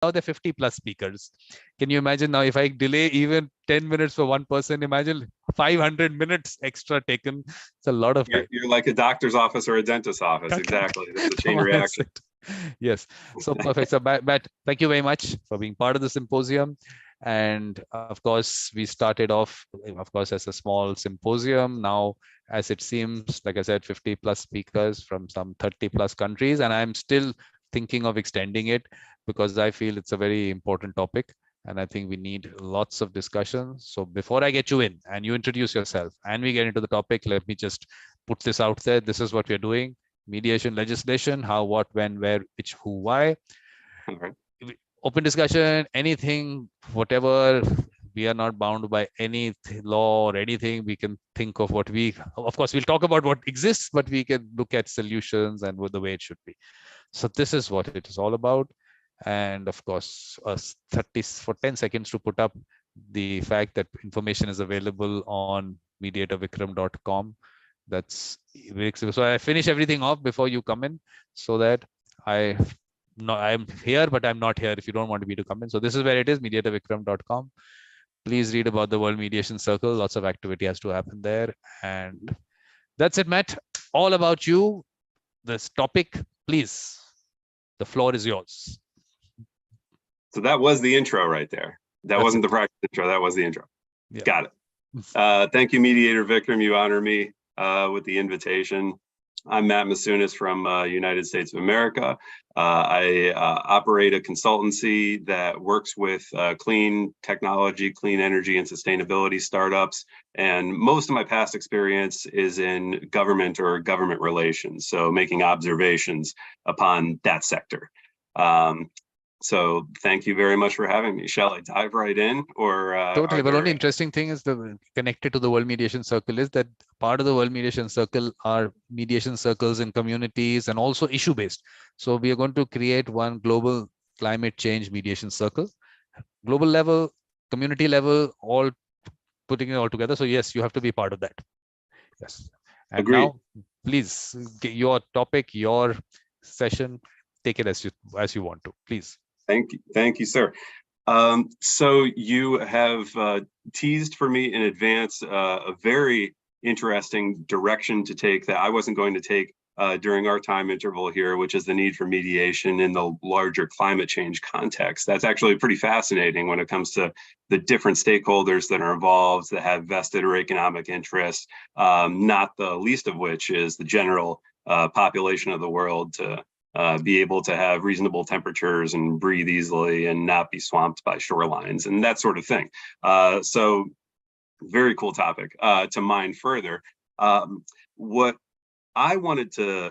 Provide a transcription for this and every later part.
there are 50 plus speakers. Can you imagine now if I delay even 10 minutes for one person, imagine 500 minutes extra taken. It's a lot of time. You're like a doctor's office or a dentist's office. Exactly. That's a chain reaction. Yes. So perfect. So Matt, thank you very much for being part of the symposium. And of course, we started off, of course, as a small symposium. Now, as it seems, like I said, 50 plus speakers from some 30 plus countries. And I'm still thinking of extending it because I feel it's a very important topic. And I think we need lots of discussion. So before I get you in and you introduce yourself and we get into the topic, let me just put this out there. This is what we're doing. Mediation legislation, how, what, when, where, which, who, why. Okay. Open discussion, anything, whatever. We are not bound by any law or anything. We can think of what we, of course, we'll talk about what exists, but we can look at solutions and the way it should be. So this is what it is all about. And of course, 10 seconds to put up the fact that information is available on mediatorvikram.com. That's so I finish everything off before you come in so that I'm here, but I'm not here if you don't want me to come in. So this is where it is, mediatorvikram.com. Please read about the World Mediation Circle. Lots of activity has to happen there. And that's it, Matt. All about you. This topic, please. The floor is yours. So that was the intro right there. That's wasn't the practice intro. That was the intro. Yeah. Got it. Thank you, Mediator Vikram. You honor me with the invitation. I'm Matt Macunas from United States of America. I operate a consultancy that works with clean technology, clean energy, and sustainability startups. And most of my past experience is in government or government relations, so making observations upon that sector. So thank you very much for having me. Shall I dive right in, or totally? But only interesting thing is the connected to the World Mediation Circle is that part of the World Mediation Circle are mediation circles in communities and also issue based. So we are going to create one global climate change mediation circle, global level, community level, all putting it all together. So yes, you have to be part of that. Yes. And agreed. Now, please get your topic, your session. Take it as you want to, please. Thank you, sir. So you have teased for me in advance a very interesting direction to take that I wasn't going to take during our time interval here, which is the need for mediation in the larger climate change context. That's actually pretty fascinating when it comes to the different stakeholders that are involved that have vested or economic interests, not the least of which is the general population of the world to be able to have reasonable temperatures and breathe easily and not be swamped by shorelines and that sort of thing. So very cool topic to mine further. What I wanted to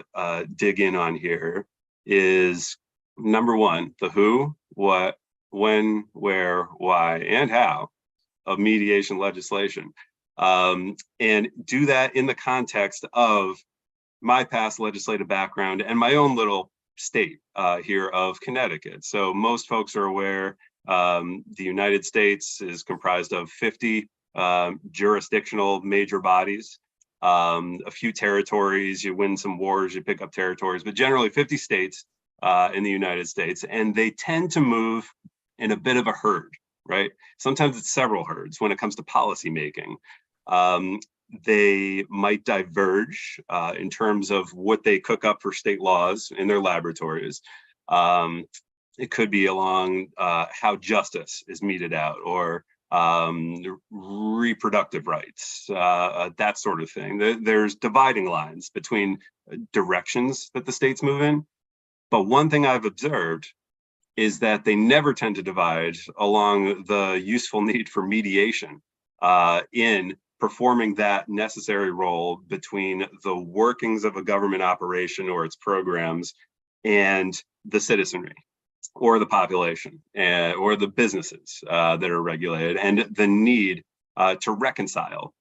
dig in on here is number one, the who, what, when, where, why, and how of mediation legislation. And do that in the context of my past legislative background and my own little state here of Connecticut. So most folks are aware the United States is comprised of 50 jurisdictional major bodies, a few territories. You win some wars, you pick up territories, but generally 50 states in the United States, and they tend to move in a bit of a herd, right? Sometimes it's several herds when it comes to policy making. They might diverge in terms of what they cook up for state laws in their laboratories. It could be along how justice is meted out or reproductive rights, that sort of thing. There's dividing lines between directions that the states move in. But one thing I've observed is that they never tend to divide along the useful need for mediation in performing that necessary role between the workings of a government operation or its programs and the citizenry or the population or the businesses that are regulated, and the need to reconcile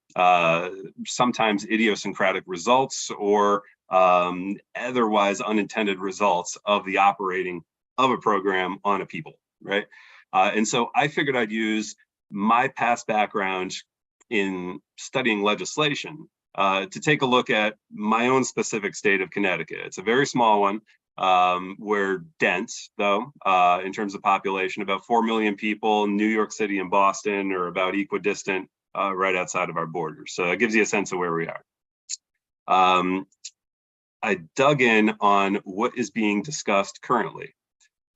sometimes idiosyncratic results or otherwise unintended results of the operating of a program on a people, right? And so I figured I'd use my past background in studying legislation to take a look at my own specific state of Connecticut. It's a very small one. We're dense, though, in terms of population. About 4 million people. New York City and Boston are about equidistant, right outside of our borders. So it gives you a sense of where we are. I dug in on what is being discussed currently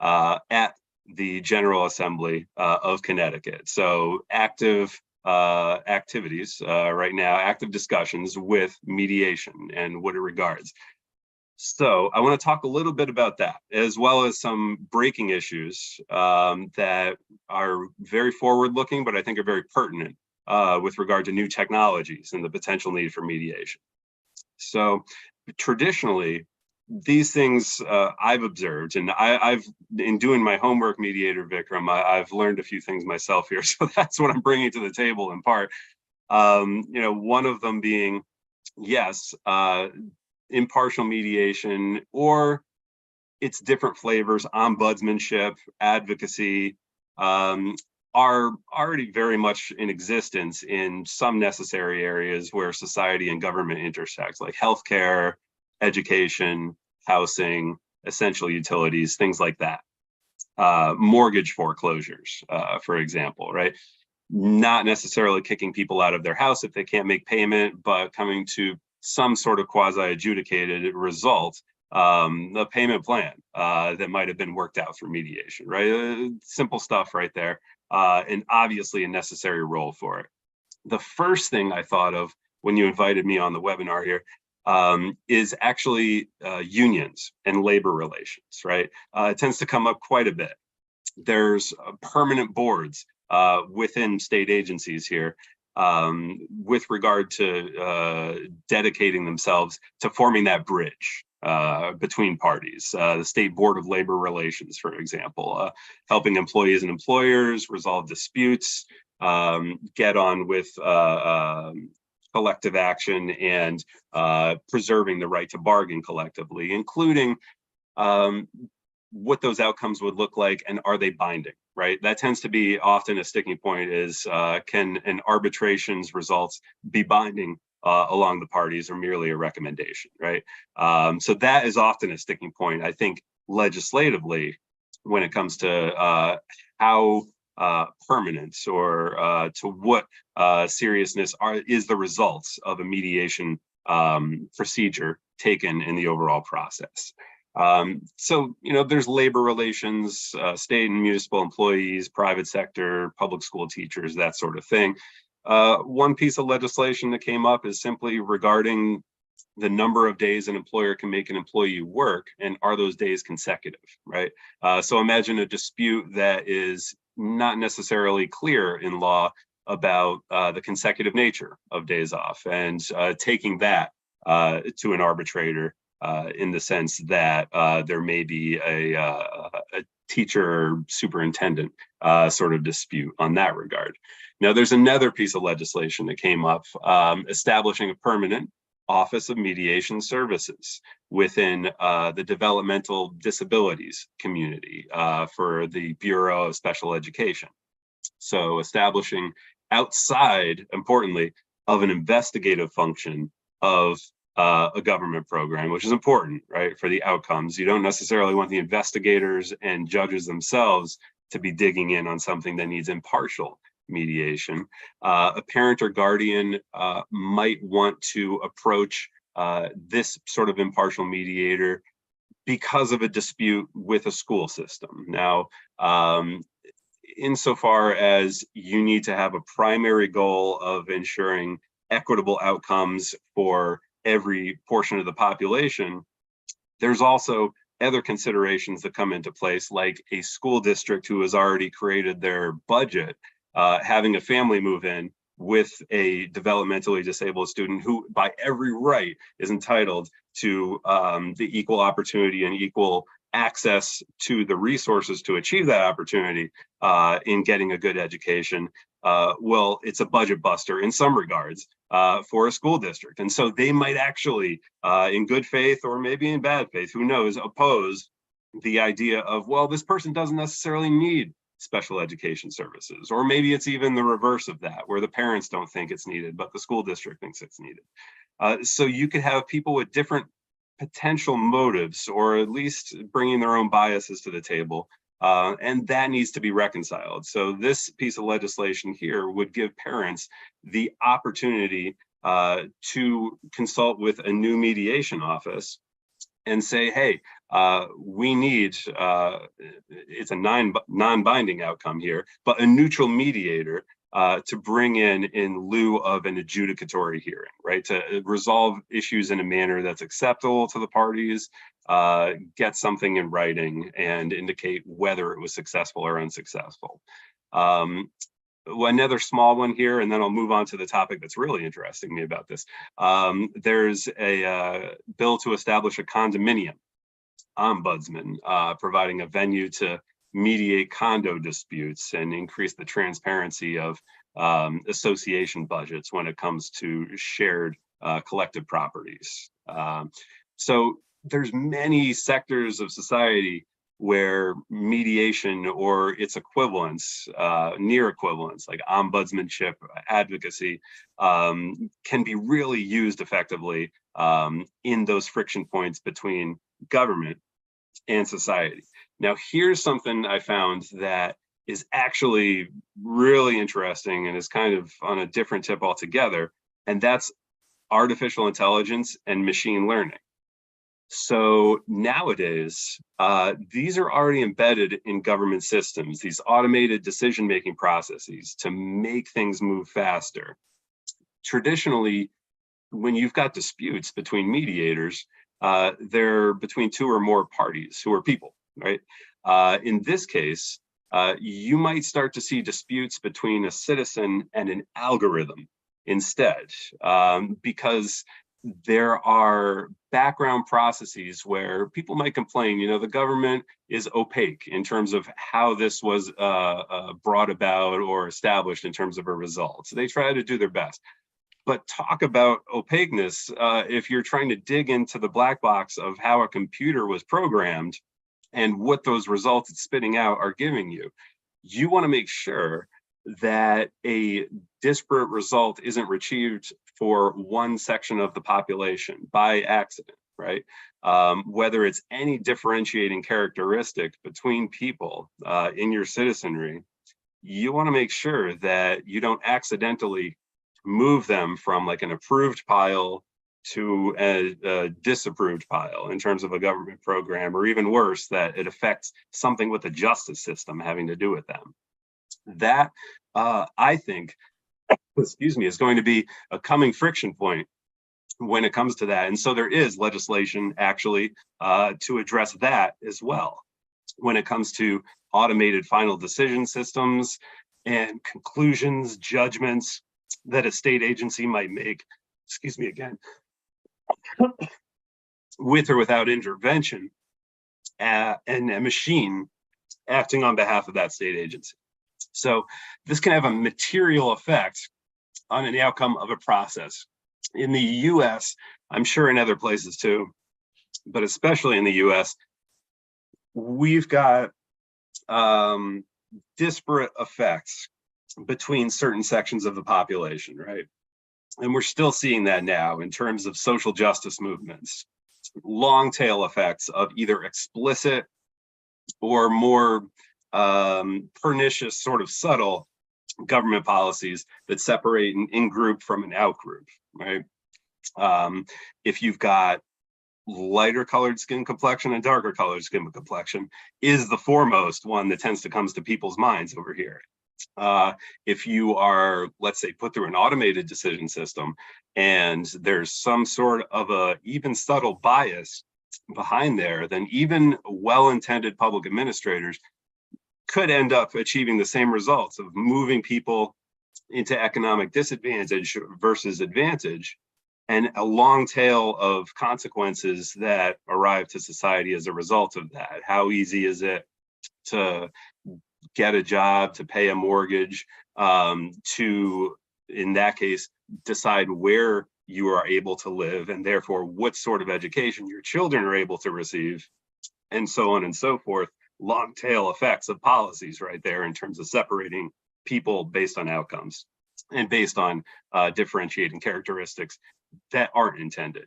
at the General Assembly of Connecticut. So active activities right now, active discussions with mediation and what it regards. So I want to talk a little bit about that, as well as some breaking issues that are very forward-looking, but I think are very pertinent with regard to new technologies and the potential need for mediation. So traditionally, these things I've observed, and I've in doing my homework, Mediator Vikram, I've learned a few things myself here. So that's what I'm bringing to the table in part. One of them being, yes, impartial mediation, or its different flavors, ombudsmanship, advocacy, are already very much in existence in some necessary areas where society and government intersect, like healthcare, education, housing, essential utilities, things like that. Mortgage foreclosures, for example, right? Not necessarily kicking people out of their house if they can't make payment, but coming to some sort of quasi-adjudicated result, a payment plan that might have been worked out through mediation, right? Simple stuff right there, and obviously a necessary role for it. The first thing I thought of when you invited me on the webinar here is actually unions and labor relations, right? It tends to come up quite a bit. There's permanent boards within state agencies here with regard to dedicating themselves to forming that bridge between parties. The State Board of Labor Relations, for example, helping employees and employers resolve disputes, get on with collective action, and preserving the right to bargain collectively, including what those outcomes would look like and are they binding, right? That tends to be often a sticking point is can an arbitration's results be binding along the parties or merely a recommendation, right? So that is often a sticking point, I think, legislatively when it comes to how permanent or to what seriousness is the results of a mediation procedure taken in the overall process. So, there's labor relations, state and municipal employees, private sector, public school teachers, that sort of thing. One piece of legislation that came up is simply regarding the number of days an employer can make an employee work, and are those days consecutive, right? So imagine a dispute that is not necessarily clear in law about the consecutive nature of days off, and taking that to an arbitrator in the sense that there may be a teacher superintendent sort of dispute on that regard. Now, there's another piece of legislation that came up establishing a permanent Office of Mediation Services within the developmental disabilities community for the Bureau of Special Education. So establishing outside, importantly, of an investigative function of a government program, which is important, right, for the outcomes. You don't necessarily want the investigators and judges themselves to be digging in on something that needs impartial mediation. A parent or guardian might want to approach this sort of impartial mediator because of a dispute with a school system. Now, insofar as you need to have a primary goal of ensuring equitable outcomes for every portion of the population, there's also other considerations that come into place, like a school district who has already created their budget, having a family move in with a developmentally disabled student who by every right is entitled to the equal opportunity and equal access to the resources to achieve that opportunity in getting a good education. Well, it's a budget buster in some regards for a school district. And so they might actually, in good faith or maybe in bad faith, who knows, oppose the idea of, well, this person doesn't necessarily need special education services. Or maybe it's even the reverse of that, where the parents don't think it's needed, but the school district thinks it's needed. So you could have people with different potential motives, or at least bringing their own biases to the table. And that needs to be reconciled. So this piece of legislation here would give parents the opportunity to consult with a new mediation office and say, hey, we need, it's a non-binding outcome here, but a neutral mediator to bring in lieu of an adjudicatory hearing, right? To resolve issues in a manner that's acceptable to the parties, get something in writing and indicate whether it was successful or unsuccessful. Another small one here, and then I'll move on to the topic that's really interesting me about this. There's a bill to establish a condominium ombudsman, providing a venue to mediate condo disputes and increase the transparency of association budgets when it comes to shared collective properties. So there's many sectors of society where mediation or its equivalents, near equivalents, like ombudsmanship, advocacy, can be really used effectively in those friction points between government and society. Now, here's something I found that is actually really interesting and is kind of on a different tip altogether, and that's artificial intelligence and machine learning. So nowadays, these are already embedded in government systems, these automated decision-making processes to make things move faster. Traditionally, when you've got disputes between mediators, they're between two or more parties who are people, right? In this case, you might start to see disputes between a citizen and an algorithm instead, because there are background processes where people might complain, you know, the government is opaque in terms of how this was brought about or established in terms of a result. So they try to do their best. But talk about opaqueness, if you're trying to dig into the black box of how a computer was programmed and what those results it's spitting out are giving you, you want to make sure that a disparate result isn't retrieved for one section of the population by accident, right? Whether it's any differentiating characteristic between people in your citizenry, you want to make sure that you don't accidentally move them from like an approved pile to a disapproved pile in terms of a government program, or even worse, that it affects something with the justice system having to do with them. That, I think, excuse me, is going to be a coming friction point when it comes to that. And so there is legislation actually to address that as well when it comes to automated final decision systems and conclusions, judgments that a state agency might make, excuse me again, with or without intervention, and a machine acting on behalf of that state agency. So this can have a material effect on the outcome of a process. In the US, I'm sure in other places too, but especially in the US, we've got disparate effects between certain sections of the population, right? And we're still seeing that now in terms of social justice movements, long tail effects of either explicit or more pernicious, sort of subtle government policies that separate an in-group from an out-group, right? If you've got lighter colored skin complexion and darker colored skin complexion is the foremost one that tends to come to people's minds over here. If you are, let's say, put through an automated decision system and there's some sort of a even subtle bias behind there, then even well-intended public administrators could end up achieving the same results of moving people into economic disadvantage versus advantage, and a long tail of consequences that arrive to society as a result of that. How easy is it to get a job, to pay a mortgage, to, in that case, decide where you are able to live, and therefore what sort of education your children are able to receive, and so on and so forth. Long tail effects of policies right there in terms of separating people based on outcomes and based on differentiating characteristics that aren't intended.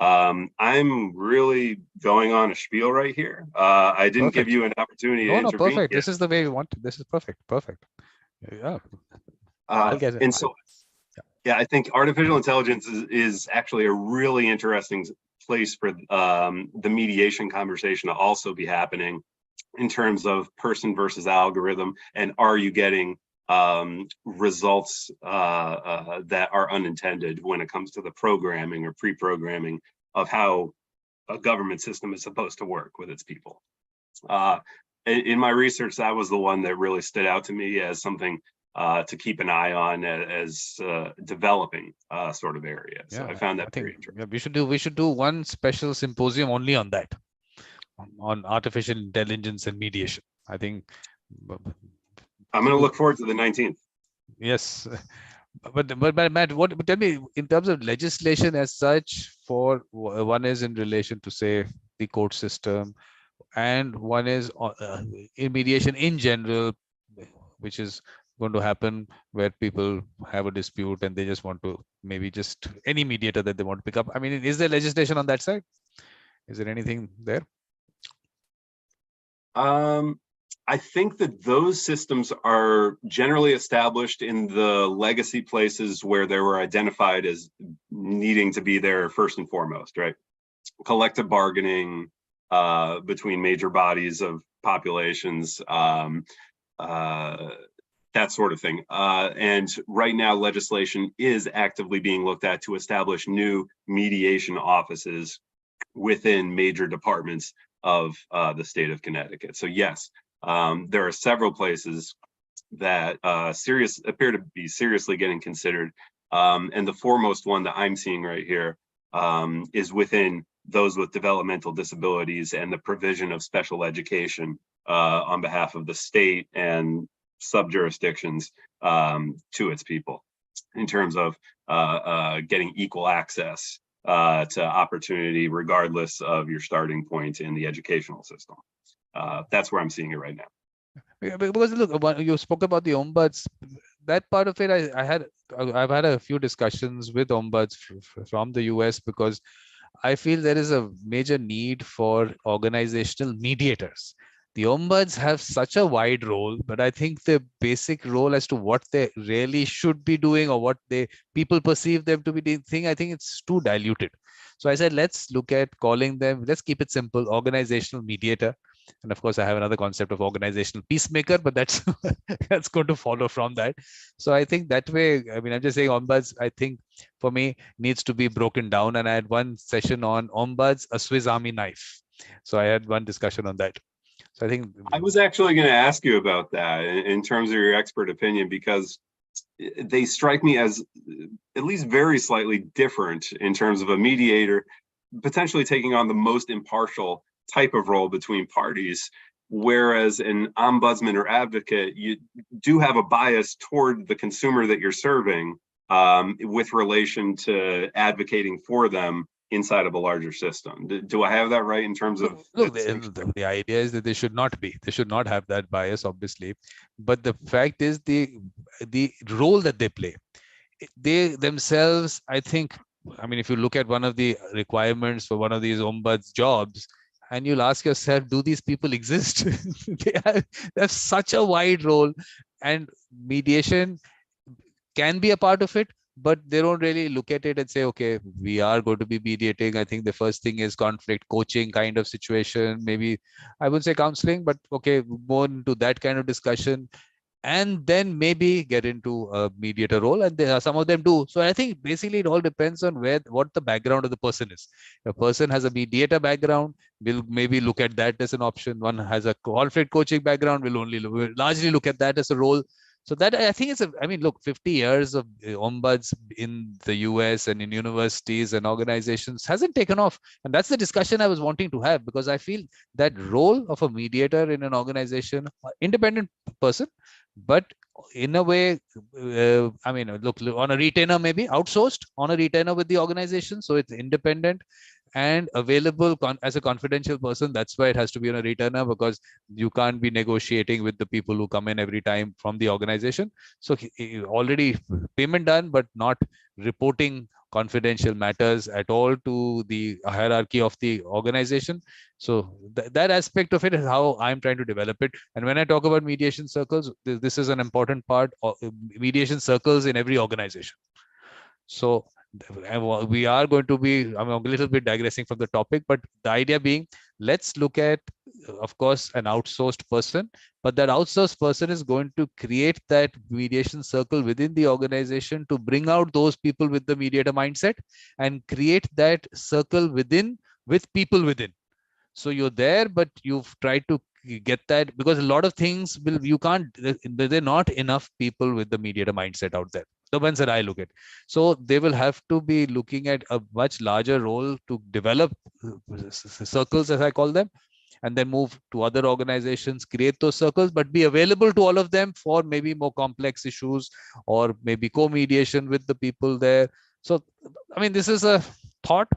I'm really going on a spiel right here. I didn't give Perfect. you an opportunity to No, intervene perfect. yet. This is the way we want. This is perfect. Perfect. Yeah. I'll get it. And so, yeah, I think artificial intelligence is actually a really interesting place for the mediation conversation to also be happening in terms of person versus algorithm, and are you getting results that are unintended when it comes to the programming or pre-programming of how a government system is supposed to work with its people. In my research, that was the one that really stood out to me as something to keep an eye on as developing sort of area. So I found that very interesting. Yeah, we should do one special symposium only on that, on artificial intelligence and mediation. I think I'm going to look forward to the 19th. Yes. But Matt, tell me in terms of legislation as such, for one is in relation to, say, the court system, and one is in mediation in general, which is going to happen where people have a dispute and they just want to maybe just any mediator that they want to pick up. I mean, is there legislation on that side? Is there anything there? I think that those systems are generally established in the legacy places where they were identified as needing to be there first and foremost, right? Collective bargaining between major bodies of populations, that sort of thing. And right now, legislation is actively being looked at to establish new mediation offices within major departments of the state of Connecticut. So yes, there are several places that appear to be seriously getting considered. And the foremost one that I'm seeing right here is within those with developmental disabilities and the provision of special education on behalf of the state and sub-jurisdictions to its people in terms of getting equal access to opportunity regardless of your starting point in the educational system. That's where I'm seeing it right now. Yeah, because look, you spoke about the ombuds. That part of it, I've had a few discussions with ombuds from the US, because I feel there is a major need for organizational mediators. The ombuds have such a wide role, but I think the basic role as to what they really should be doing or what people perceive them to be doing, I think it's too diluted. So I said, let's look at calling them, let's keep it simple, organizational mediator. And of course, I have another concept of organizational peacemaker, but that's that's going to follow from that. So I think that way, I mean, I'm just saying ombuds, I think for me needs to be broken down. And I had one session on ombuds, a Swiss Army knife. So I had one discussion on that. So I think I was actually going to ask you about that in terms of your expert opinion, because they strike me as at least very slightly different in terms of a mediator potentially taking on the most impartial type of role between parties, whereas an ombudsman or advocate, you do have a bias toward the consumer that you're serving with relation to advocating for them inside of a larger system. Do I have that right in terms of? Look, the idea is that they should not have that bias, obviously, but the fact is the role that they play, they themselves, I think, I mean, if you look at one of the requirements for one of these ombuds jobs, and you'll ask yourself, do these people exist? they have such a wide role, and mediation can be a part of it, but they don't really look at it and say, okay, we are going to be mediating. I think the first thing is conflict coaching kind of situation. Maybe I would say counseling, but okay, more into that kind of discussion. And then maybe get into a mediator role, and some of them do. So I think basically it all depends on what the background of the person is. If a person has a mediator background, we'll maybe look at that as an option. One has a conflict coaching background, we'll largely look at that as a role. So that, I think, is I mean, look, 50 years of ombuds in the US and in universities and organizations hasn't taken off. And that's the discussion I was wanting to have, because I feel that role of a mediator in an organization, independent person, but in a way, I mean, look, on a retainer, maybe outsourced on a retainer with the organization. So it's independent and available as a confidential person. That's why it has to be on a retainer, because you can't be negotiating with the people who come in every time from the organization. So already payment done, but not reporting confidential matters at all to the hierarchy of the organization. So that aspect of it is how I'm trying to develop it. And when I talk about mediation circles, this is an important part of mediation circles in every organization. So we are going to be, I'm a little bit digressing from the topic, but the idea being, let's look at, of course, an outsourced person, but that outsourced person is going to create that mediation circle within the organization to bring out those people with the mediator mindset and create that circle within with people within. So you're there, but you've tried to get that, because a lot of things will, you can't, there are not enough people with the mediator mindset out there, the ones that I look at. So they will have to be looking at a much larger role to develop circles, as I call them, and then move to other organizations, create those circles, but be available to all of them for maybe more complex issues or maybe co-mediation with the people there. So, I mean, this is a thought.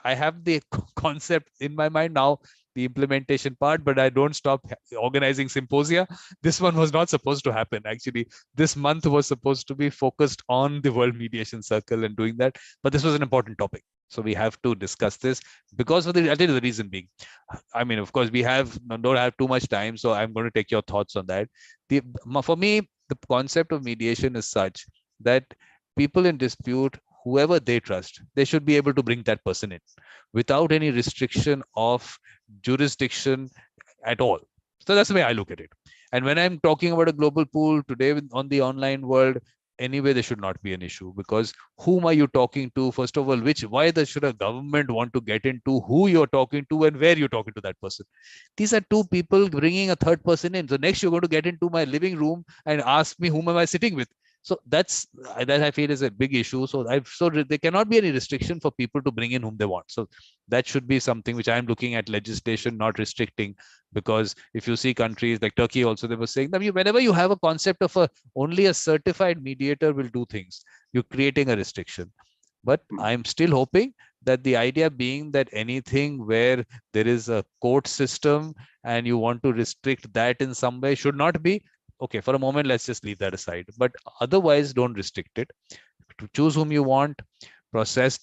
I have the concept in my mind now, the implementation part, but I don't stop organizing symposia. This one was not supposed to happen. Actually, this month was supposed to be focused on the World Mediation Circle and doing that, but this was an important topic. So we have to discuss this because of the, I think the reason being, I mean, of course, we don't have too much time, so I'm going to take your thoughts on that. For me, the concept of mediation is such that people in dispute, whoever they trust, they should be able to bring that person in without any restriction of jurisdiction at all. So that's the way I look at it. And when I'm talking about a global pool today on the online world, anyway, there should not be an issue, because whom are you talking to? First of all, why should a government want to get into who you're talking to and where you're talking to that person? These are two people bringing a third person in. So next you're going to get into my living room and ask me whom am I sitting with? So that I feel is a big issue. So there cannot be any restriction for people to bring in whom they want. So that should be something which I'm looking at legislation, not restricting, because if you see countries like Turkey also, they were saying that whenever you have a concept of only a certified mediator will do things, you're creating a restriction. But I'm still hoping that the idea being that anything where there is a court system and you want to restrict that in some way should not be. Okay, for a moment, let's just leave that aside. But otherwise, don't restrict it. To choose whom you want, process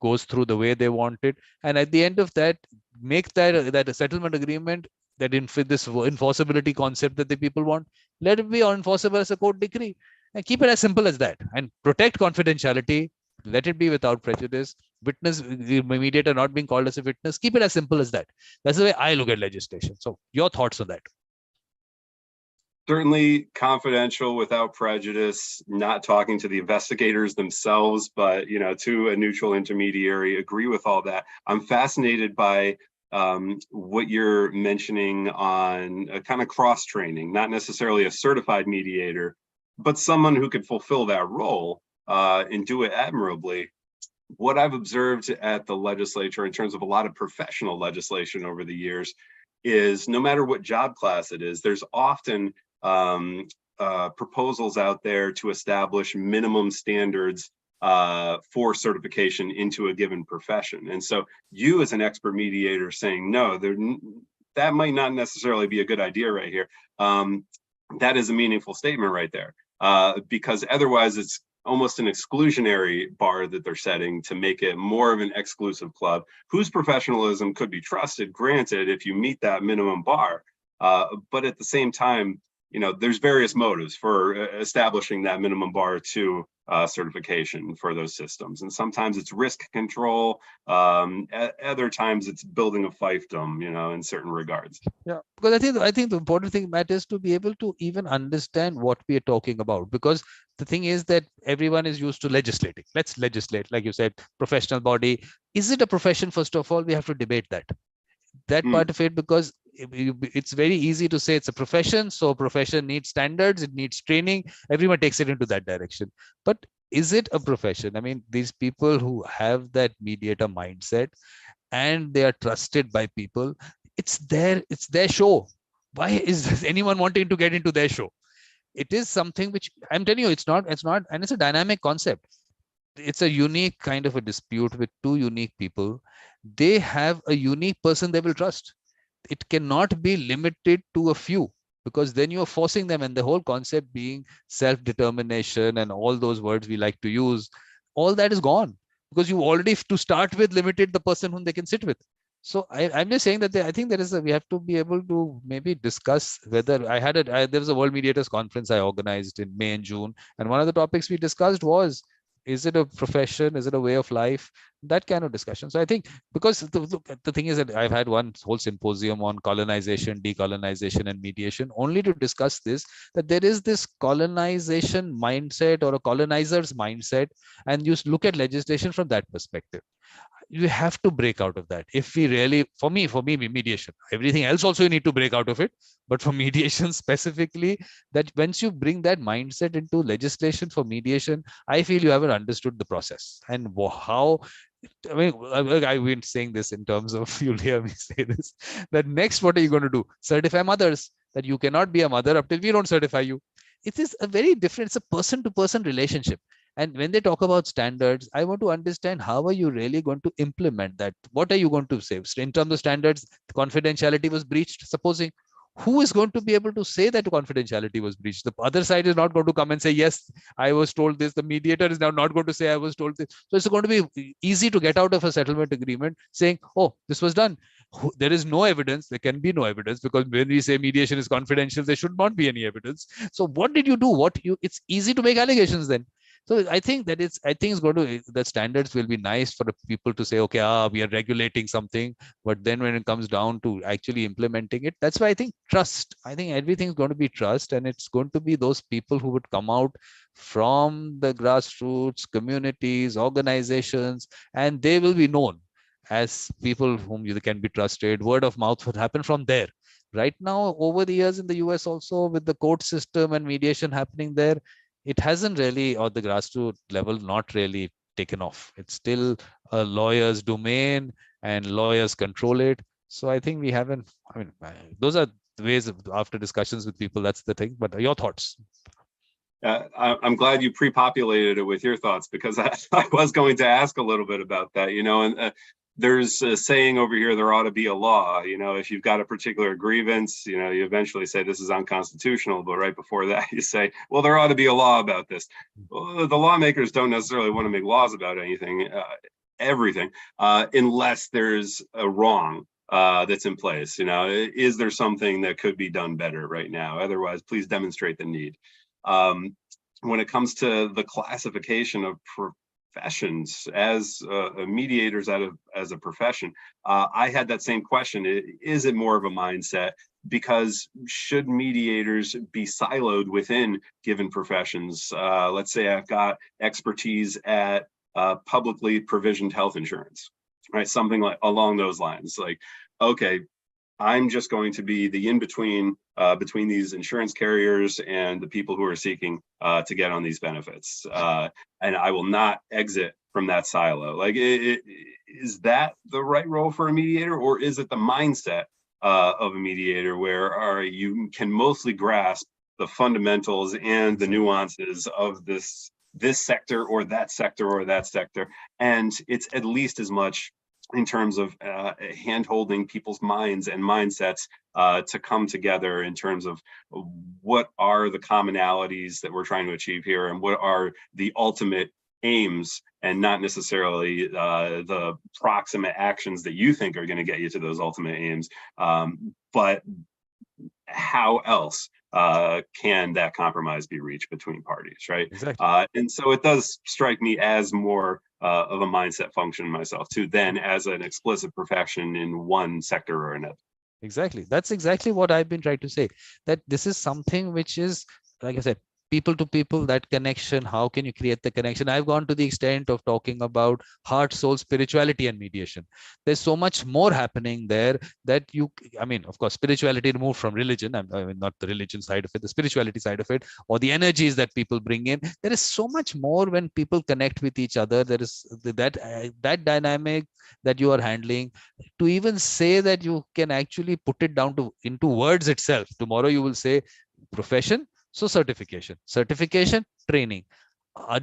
goes through the way they want it, and at the end of that, make that a settlement agreement that this enforceability concept that the people want, let it be enforceable as a court decree, and keep it as simple as that, and protect confidentiality. Let it be without prejudice. Witness, the mediator not being called as a witness, keep it as simple as that. That's the way I look at legislation. So your thoughts on that? Certainly confidential, without prejudice, not talking to the investigators themselves, but to a neutral intermediary. Agree with all that. I'm fascinated by what you're mentioning on a kind of cross training, not necessarily a certified mediator, but someone who could fulfill that role and do it admirably. What I've observed at the legislature in terms of a lot of professional legislation over the years is, no matter what job class it is, there's often proposals out there to establish minimum standards for certification into a given profession. And so you, as an expert mediator, saying, no, that might not necessarily be a good idea right here. That is a meaningful statement right there, because otherwise it's almost an exclusionary bar that they're setting to make it more of an exclusive club whose professionalism could be trusted, granted, if you meet that minimum bar. But at the same time, there's various motives for establishing that minimum bar to certification for those systems. And sometimes it's risk control. At other times it's building a fiefdom, in certain regards. Yeah, because I think the important thing, Matt, is to be able to even understand what we are talking about. Because the thing is that everyone is used to legislating. Let's legislate, like you said, professional body. Is it a profession? First of all, we have to debate that part of it, because it's very easy to say it's a profession. So profession needs standards, it needs training. Everyone takes it into that direction. But is it a profession? I mean, these people who have that mediator mindset and they are trusted by people, it's their show. Why is anyone wanting to get into their show? It is something which I'm telling you, it's not, and it's a dynamic concept. It's a unique kind of a dispute with two unique people. They have a unique person they will trust. It cannot be limited to a few, because then you're forcing them. And the whole concept being self-determination and all those words we like to use, all that is gone, because you already, to start with, limited the person whom they can sit with. So I'm just saying that I think we have to be able to maybe discuss whether there was a World Mediators Conference I organized in May and June, and one of the topics we discussed was, is it a profession? Is it a way of life? That kind of discussion. So I think, because the thing is that I've had one whole symposium on colonization, decolonization, and mediation, only to discuss this, that there is this colonization mindset or a colonizer's mindset, and you look at legislation from that perspective. You have to break out of that. If we really, for me, mediation, everything else also you need to break out of it. But for mediation specifically, that once you bring that mindset into legislation for mediation, I feel you haven't understood the process and how. I mean, I've been saying this in terms of, you'll hear me say this, that next, what are you going to do? Certify mothers, that you cannot be a mother until we don't certify you. It is a very different, it's a person-to-person relationship. And when they talk about standards, I want to understand, how are you really going to implement that? What are you going to say? In terms of standards, confidentiality was breached, supposing, who is going to be able to say that confidentiality was breached? The other side is not going to come and say, yes, I was told this. The mediator is now not going to say, I was told this. So it's going to be easy to get out of a settlement agreement saying, oh, this was done. There is no evidence. There can be no evidence, because when we say mediation is confidential, there should not be any evidence. So what did you do? It's easy to make allegations then. So I think it's going to, the standards will be nice for the people to say, okay, we are regulating something, but then when it comes down to actually implementing it, that's why I think trust. I think everything's going to be trust, and it's going to be those people who would come out from the grassroots communities, organizations, and they will be known as people whom you can be trusted. Word of mouth would happen from there. Right now, over the years in the US also, with the court system and mediation happening there, it hasn't really, or the grassroots level, not really taken off. It's still a lawyer's domain, and lawyers control it. So I think we haven't, I mean, those are the ways of, after discussions with people, that's the thing. But your thoughts? I'm glad you pre-populated it with your thoughts, because I was going to ask a little bit about that, and there's a saying over here, there ought to be a law. If you've got a particular grievance, you eventually say this is unconstitutional, but right before that you say, well, there ought to be a law about this. Well, the lawmakers don't necessarily want to make laws about everything, unless there's a wrong that's in place. Is there something that could be done better right now? Otherwise, please demonstrate the need. When it comes to the classification of professions as mediators as a profession, I had that same question. Is it more of a mindset? Because should mediators be siloed within given professions? Let's say I've got expertise at publicly provisioned health insurance, right? Something like along those lines. Like, okay, I'm just going to be the in-between between these insurance carriers and the people who are seeking to get on these benefits. And I will not exit from that silo. Like, is that the right role for a mediator, or is it the mindset of a mediator where you can mostly grasp the fundamentals and the nuances of this sector or that sector or that sector, and it's at least as much in terms of hand-holding people's minds and mindsets to come together in terms of what are the commonalities that we're trying to achieve here, and what are the ultimate aims, and not necessarily the proximate actions that you think are going to get you to those ultimate aims, but how else can that compromise be reached between parties, right? Exactly. And so it does strike me as more of a mindset function myself too, than as an explicit profession in one sector or another. Exactly. That's exactly what I've been trying to say, that this is something which is, like I said, people to people, that connection. How can you create the connection? I've gone to the extent of talking about heart, soul, spirituality, and mediation. There's so much more happening there that I mean, of course, spirituality removed from religion. I mean, not the religion side of it, the spirituality side of it, or the energies that people bring in. There is so much more when people connect with each other. There is that dynamic that you are handling. To even say that you can actually put it down into words itself. Tomorrow you will say profession, so certification, training.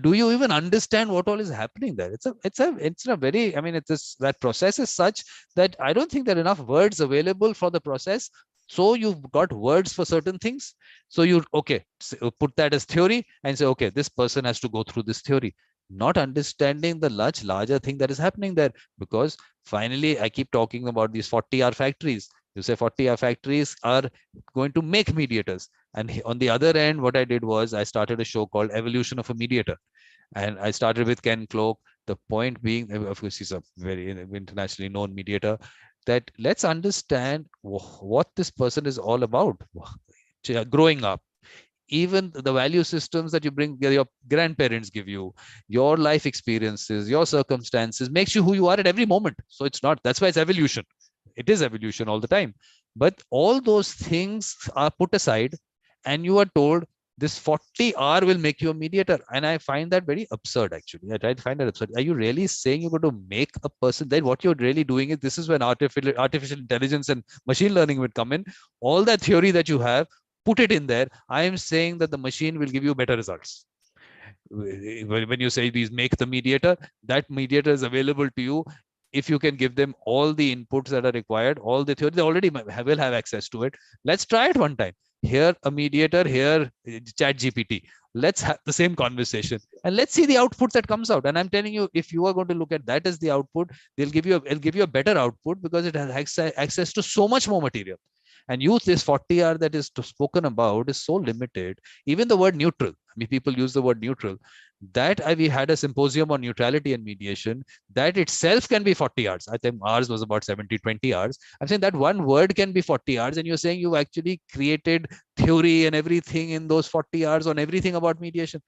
Do you even understand what all is happening there? It's a very, I mean, that process is such that I don't think there are enough words available for the process. So you've got words for certain things. So put that as theory and say, okay, this person has to go through this theory. not understanding the much larger thing that is happening there. Because finally, I keep talking about these 40-hour factories. You say 40-hour factories are going to make mediators. And on the other end, what I did was I started a show called Evolution of a Mediator. And I started with Ken Cloak. The point being, of course, he's a very internationally known mediator, that let's understand what this person is all about. Growing up, even the value systems that you bring, your grandparents give you, your life experiences, your circumstances, makes you who you are at every moment. So it's not, that's why it's evolution. It is evolution all the time. But all those things are put aside, and you are told this 40-hour will make you a mediator. And I find that very absurd, actually. I find that absurd. Are you really saying you're going to make a person? Then what you're really doing is, this is when artificial intelligence and machine learning would come in. All that theory that you have, put it in there. I am saying that the machine will give you better results. When you say these make the mediator, that mediator is available to you if you can give them all the inputs that are required, all the theory, they already will have access to it. Let's try it one time. Here, a mediator, here, Chat GPT. Let's have the same conversation and let's see the output that comes out. And I'm telling you, if you are going to look at that as the output, it'll give you a better output, because it has access to so much more material. And youth, this 40-hour that is spoken about is so limited. Even the word neutral, I mean, people use the word neutral. That we had a symposium on neutrality and mediation. That itself can be 40 hours. I think ours was about 20 hours. I'm saying that one word can be 40 hours, and you're saying you actually created theory and everything in those 40 hours on everything about mediation.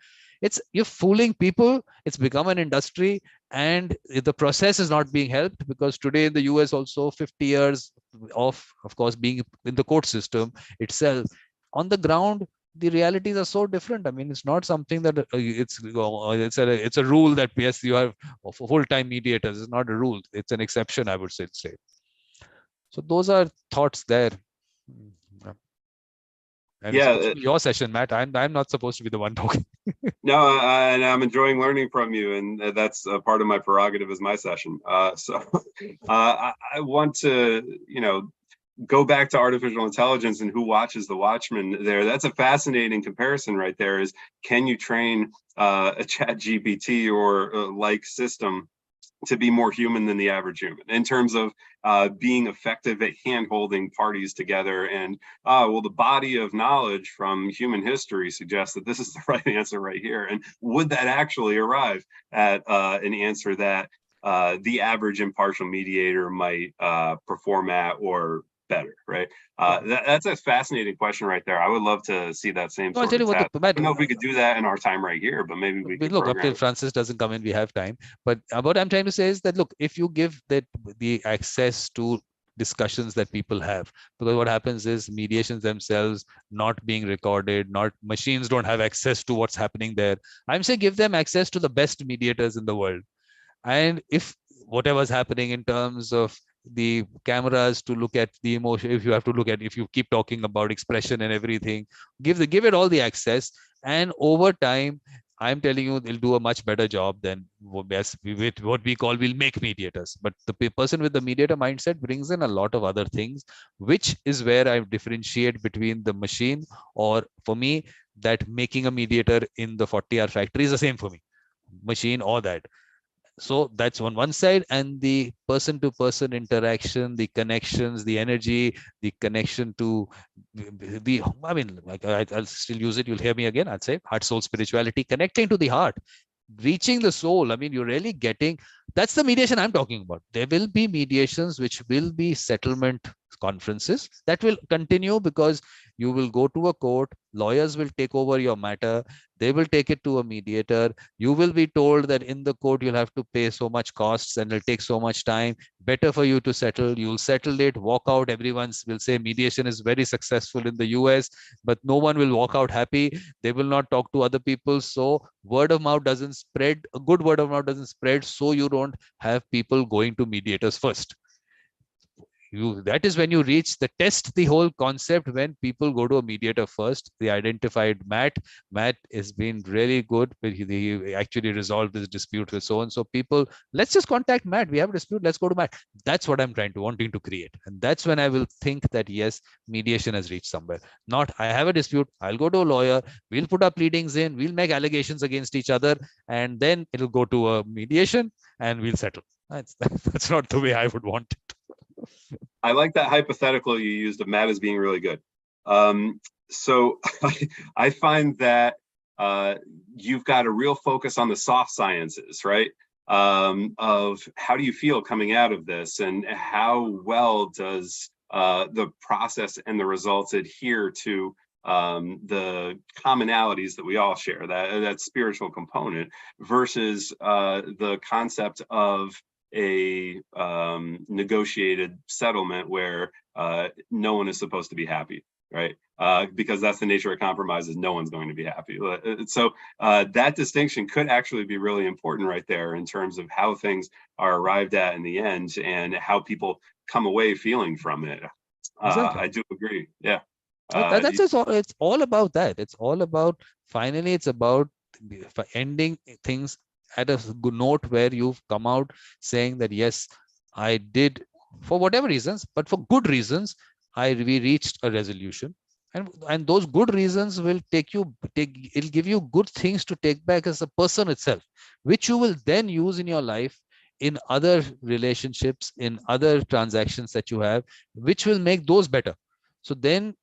You're fooling people. It's become an industry, and the process is not being helped, because today in the US also 50 years of course, being in the court system itself, on the ground, the realities are so different. I mean, it's not something that it's a rule that yes, you have full-time mediators. It's not a rule. It's an exception, I would say. So those are thoughts there. And it's supposed to be your session, Matt. I'm not supposed to be the one talking. No, I'm enjoying learning from you, and that's a part of my prerogative as my session. I want to, go back to artificial intelligence and who watches the watchman there. That's a fascinating comparison right there. Is can you train a Chat GPT or like system to be more human than the average human in terms of being effective at hand-holding parties together? And well, the body of knowledge from human history suggests that this is the right answer right here. And would that actually arrive at an answer that the average impartial mediator might perform at or better, right? That's a fascinating question right there. I would love to see that same sort of test. I don't know if we could do that in our time right here, but maybe we could look up till Francis doesn't come in, we have time. But what I'm trying to say is that, look, if you give the access to discussions that people have, because what happens is mediations themselves not being recorded, machines don't have access to what's happening there. I'm saying give them access to the best mediators in the world. And if whatever's happening in terms of the cameras to look at the emotion, if you keep talking about expression and everything, give it all the access, and over time, I'm telling you, they'll do a much better job than what we call will make mediators. But the person with the mediator mindset brings in a lot of other things, which is where I differentiate between the machine, or for me, that making a mediator in the 40-hour factory is the same for me, machine or that. So that's on one side, and the person-to-person interaction, the connections, the energy, the connection to I mean, like I'll still use it. You'll hear me again. I'd say heart, soul, spirituality, connecting to the heart, reaching the soul. I mean, you're really getting, that's the mediation I'm talking about. There will be mediations, which will be settlement conferences that will continue, because you will go to a court, lawyers will take over your matter, they will take it to a mediator, you will be told that in the court you'll have to pay so much costs and it'll take so much time, better for you to settle. You'll settle it, walk out, everyone will say mediation is very successful in the US, but no one will walk out happy. They will not talk to other people, so word of mouth doesn't spread, a good word of mouth doesn't spread, so you don't have people going to mediators first. that is when you reach the test the whole concept. When people go to a mediator first, they identified Matt has been really good, but he actually resolved this dispute with so and so people. Let's just contact Matt. We have a dispute. Let's go to Matt. That's what I'm wanting to create. And that's when I will think that, yes, mediation has reached somewhere. Not, I have a dispute, I'll go to a lawyer, we'll put our pleadings in, we'll make allegations against each other, and then it'll go to a mediation and we'll settle. That's not the way I would want it. I like that hypothetical you used of Matt as being really good. So I find that you've got a real focus on the soft sciences, right? Of how do you feel coming out of this, and how well does the process and the results adhere to the commonalities that we all share, that spiritual component, versus the concept of a negotiated settlement where no one is supposed to be happy, right? Because that's the nature of compromise, is no one's going to be happy. So that distinction could actually be really important right there in terms of how things are arrived at in the end and how people come away feeling from it. Exactly. I do agree. Yeah. That's just all. It's all about that. It's all about, finally, it's about ending things at a good note where you've come out saying that, yes, I did, for whatever reasons, but for good reasons, we reached a resolution. And those good reasons will it'll give you good things to take back as a person itself, which you will then use in your life, in other relationships, in other transactions that you have, which will make those better. So then,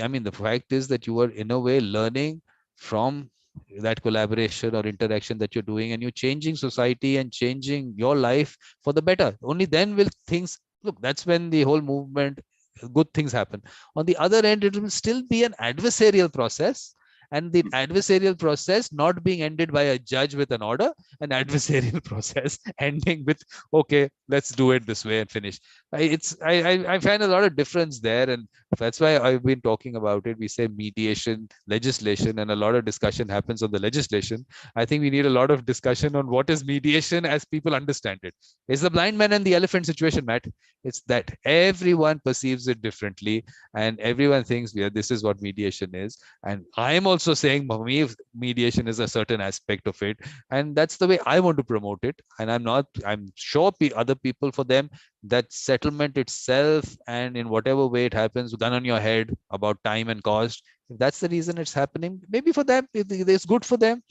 I mean, the fact is that you are in a way learning from that collaboration or interaction that you're doing, and you're changing society and changing your life for the better. Only then will things, look, that's when the whole movement, good things happen. On the other end, it will still be an adversarial process, and the adversarial process not being ended by a judge with an order, an adversarial process ending with, okay, let's do it this way and finish. I find a lot of difference there, and that's why I've been talking about it. We say mediation, legislation, and a lot of discussion happens on the legislation. I think we need a lot of discussion on what is mediation as people understand it. It's the blind man and the elephant situation, Matt. It's that everyone perceives it differently, and everyone thinks, yeah, this is what mediation is. And I am also saying, for me, mediation is a certain aspect of it, and that's the way I want to promote it. And I'm sure other people, for them, that settlement itself, and in whatever way it happens, gun on your head about time and cost, if that's the reason it's happening, maybe for them it's good for them.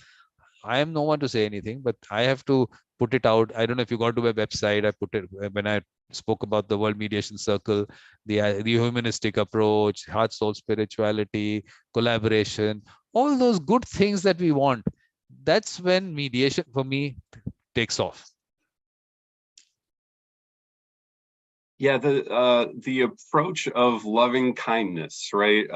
I am no one to say anything, but I have to put it out. I don't know if you got to my website. I put it when I spoke about the World Mediation Circle, the humanistic approach, heart, soul, spirituality, collaboration, all those good things that we want. That's when mediation, for me, takes off. Yeah, the approach of loving kindness, right,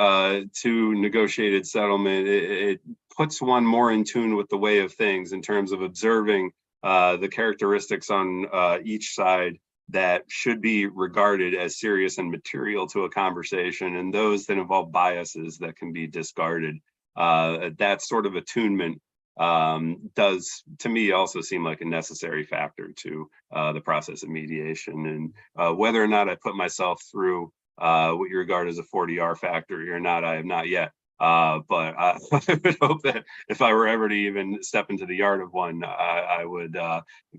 to negotiated settlement, it puts one more in tune with the way of things in terms of observing the characteristics on each side that should be regarded as serious and material to a conversation, and those that involve biases that can be discarded. That sort of attunement does, to me, also seem like a necessary factor to the process of mediation. And whether or not I put myself through what you regard as a 40R factory or not, I have not yet. But I would hope that if I were ever to even step into the yard of one, I would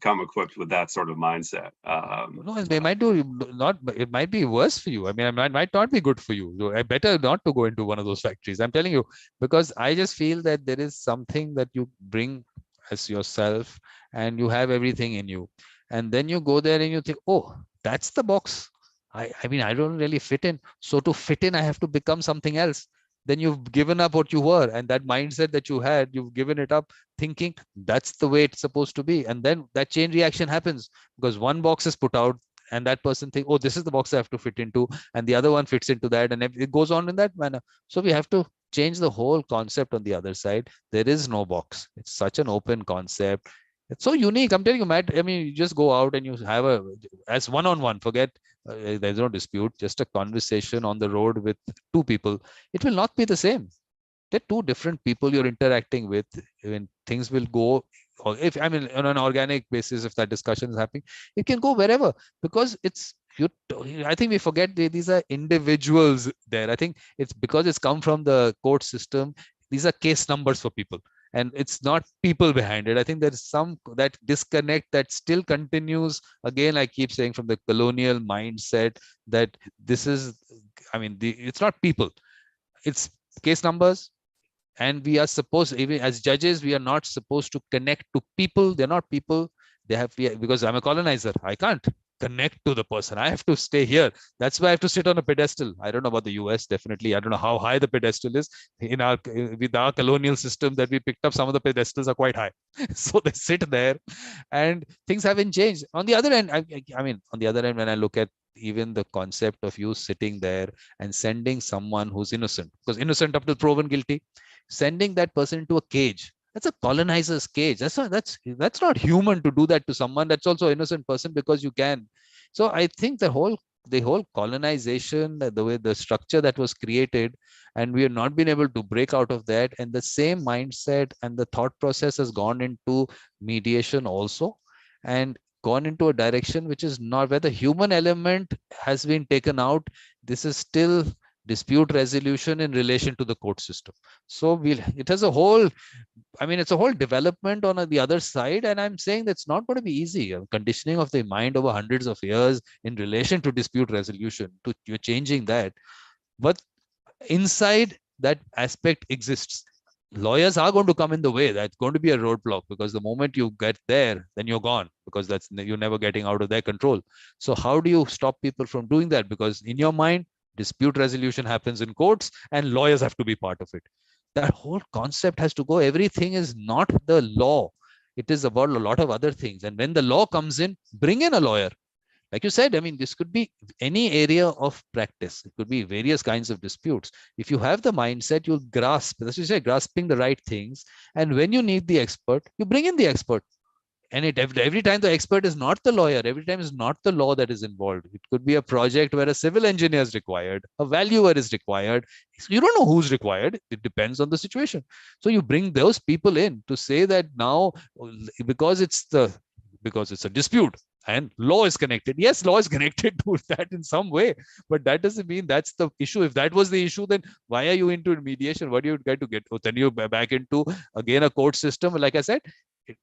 come equipped with that sort of mindset. No, they might do not. It might be worse for you. I mean, it might not be good for you. So I better not to go into one of those factories. I'm telling you, because I just feel that there is something that you bring as yourself, and you have everything in you, and then you go there and you think, oh, that's the box. I mean, I don't really fit in. So to fit in, I have to become something else. Then you've given up what you were, and that mindset that you had, you've given it up, thinking that's the way it's supposed to be. And then that chain reaction happens, because one box is put out, and that person thinks, oh, this is the box I have to fit into, and the other one fits into that, and it goes on in that manner. So we have to change the whole concept on the other side. There is no box. It's such an open concept. It's so unique. I'm telling you, Matt, I mean, you just go out and you have as one-on-one, forget, there's no dispute, just a conversation on the road with two people. It will not be the same. They're two different people you're interacting with. When things will go, or if, I mean, on an organic basis, if that discussion is happening, it can go wherever, because it's I think we forget these are individuals there. I think it's because it's come from the court system. These are case numbers for people, and it's not people behind it. I think there's some that disconnect that still continues. Again, I keep saying, from the colonial mindset, that this is, I mean, it's not people, it's case numbers. And we are supposed, even as judges, we are not supposed to connect to people. They're not people. They have, because I'm a colonizer, I can't connect to the person. I have to stay here. That's why I have to sit on a pedestal. I don't know about the US, definitely. I don't know how high the pedestal is. In our, with our colonial system that we picked up, some of the pedestals are quite high. So they sit there, and things haven't changed. On the other end, I mean, on the other end, when I look at even the concept of you sitting there and sending someone who's innocent, because innocent up till proven guilty, sending that person into a cage, that's a colonizer's cage. That's not human to do that to someone that's also an innocent person because you can. So I think the whole colonization, the way the structure that was created, and we have not been able to break out of that, and the same mindset and the thought process has gone into mediation also, and gone into a direction which is not, where the human element has been taken out. This is still dispute resolution in relation to the court system. So it has a whole, I mean, it's a whole development on the other side. And I'm saying that's not going to be easy. Conditioning of the mind over hundreds of years in relation to dispute resolution, you're changing that. But inside that aspect exists. Lawyers are going to come in the way. That's going to be a roadblock, because the moment you get there, then you're gone, because you're never getting out of their control. So how do you stop people from doing that? Because in your mind, dispute resolution happens in courts and lawyers have to be part of it. That whole concept has to go. Everything is not the law. It is about a lot of other things. And when the law comes in, bring in a lawyer. Like you said, I mean, this could be any area of practice. It could be various kinds of disputes. If you have the mindset, you'll grasp, as you say, grasping the right things. And when you need the expert, you bring in the expert. And every time the expert is not the lawyer, every time is not the law that is involved. It could be a project where a civil engineer is required, a valuer is required. You don't know who's required. It depends on the situation. So you bring those people in to say that now, because it's a dispute, and law is connected. Yes, law is connected to that in some way, but that doesn't mean that's the issue. If that was the issue, then why are you into mediation? What do you get to get? Then you back into, again, a court system. Like I said,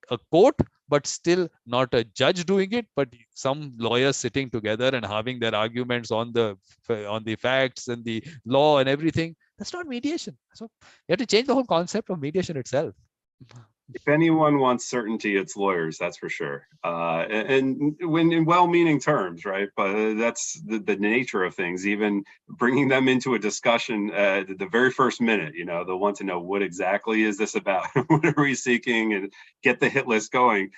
a court, but still not a judge doing it, but some lawyers sitting together and having their arguments on the facts and the law and everything. That's not mediation. So you have to change the whole concept of mediation itself. If anyone wants certainty, it's lawyers, that's for sure. And when in well-meaning terms, right? But that's the nature of things. Even bringing them into a discussion the very first minute, they'll want to know, what exactly is this about? What are we seeking? And get the hit list going.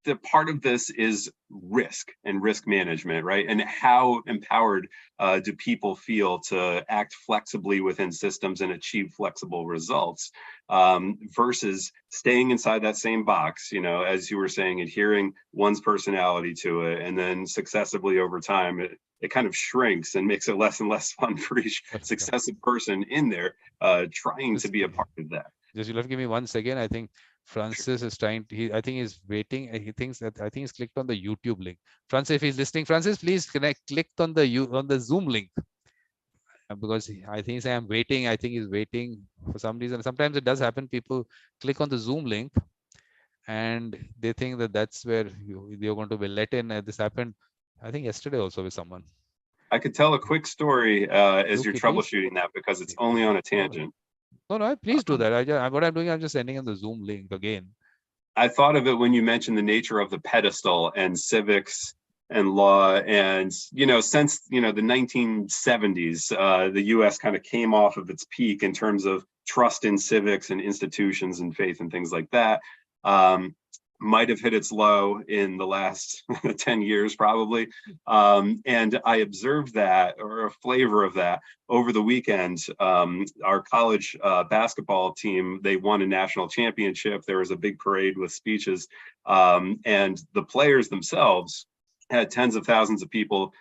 The part of this is risk and risk management, right? And how empowered do people feel to act flexibly within systems and achieve flexible results versus staying inside that same box, as you were saying, adhering one's personality to it, and then successively over time, it kind of shrinks and makes it less and less fun for each successive person in there trying to be a part of that. Just you'll have to give me 1 second. I think Francis is trying to, I think he's waiting. He thinks that, I think he's clicked on the YouTube link. Francis, if he's listening, Francis, please click on the Zoom link. Because I think he's saying, I'm waiting. I think he's waiting for some reason. Sometimes it does happen. People click on the Zoom link and they think that that's where you're going to be let in. This happened, I think, yesterday also with someone. I could tell a quick story as you're troubleshooting that, because it's only on a tangent. No, please do that. What I'm doing, I'm just sending in the Zoom link again. I thought of it when you mentioned the nature of the pedestal and civics and law. And, since, the 1970s, the US kind of came off of its peak in terms of trust in civics and institutions and faith and things like that. Might have hit its low in the last 10 years, probably. And I observed that, or a flavor of that, over the weekend. Our college basketball team, they won a national championship. There was a big parade with speeches. And the players themselves had tens of thousands of people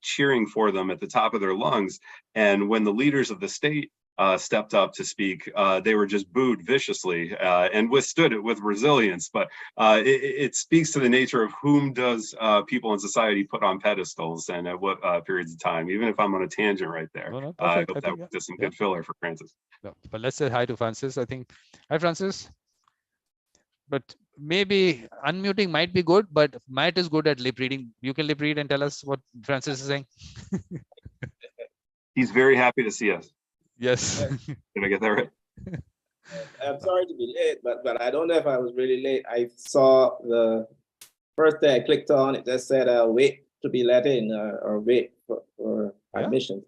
cheering for them at the top of their lungs. And when the leaders of the state stepped up to speak, they were just booed viciously and withstood it with resilience. But it speaks to the nature of whom does people in society put on pedestals and at what periods of time, even if I'm on a tangent right there. No, I perfect. hope that was just some good filler for Francis. No, but let's say hi to Francis. I think, hi, Francis. But maybe unmuting might be good, but Matt is good at lip reading. You can lip read and tell us what Francis is saying. He's very happy to see us. Yes. Did I get that right? I'm sorry to be late, but I don't know if I was really late. I saw the first thing I clicked on, it just said wait to be let in or wait for admission.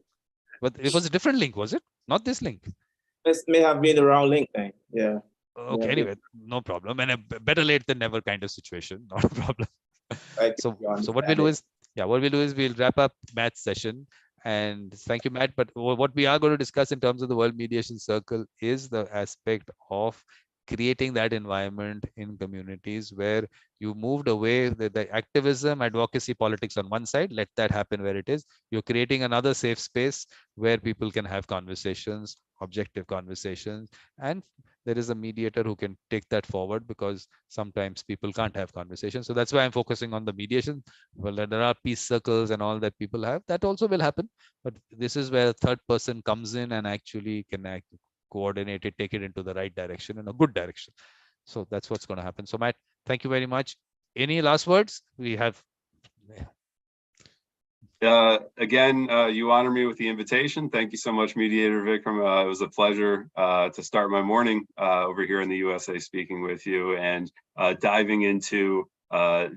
But it was a different link, was it? Not this link. This may have been the wrong link then. Yeah. Okay, Yeah. anyway, no problem. And a better late than never kind of situation. Not a problem. So what we'll do is, we'll wrap up Matt's session. And thank you, Matt. But what we are going to discuss in terms of the World Mediation Circle is the aspect of creating that environment in communities where you moved away the activism, advocacy, politics on one side. Let that happen where it is. You're creating another safe space where people can have conversations, objective conversations, and there is a mediator who can take that forward, because sometimes people can't have conversations. So that's why I'm focusing on the mediation. Well, there are peace circles and all that people have. That also will happen. But this is where a third person comes in and actually can coordinate it, take it into the right direction, in a good direction. So that's what's going to happen. So Matt, thank you very much. Any last words? We have. Again, you honor me with the invitation. Thank you so much, Mediator Vikram. It was a pleasure to start my morning over here in the USA speaking with you and diving into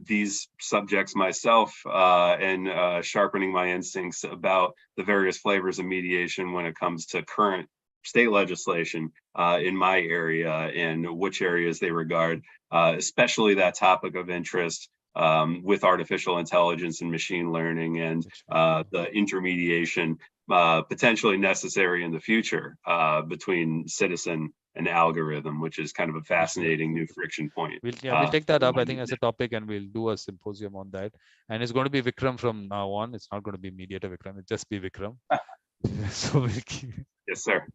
these subjects myself and sharpening my instincts about the various flavors of mediation when it comes to current state legislation in my area and which areas they regard, especially that topic of interest with artificial intelligence and machine learning and the intermediation potentially necessary in the future between citizen and algorithm, which is kind of a fascinating new friction point. We'll take that up, I think, as a topic, and we'll do a symposium on that. And it's going to be Vikram from now on. It's not going to be Mediator Vikram. It'll just be Vikram. So we'll keep... Yes, sir.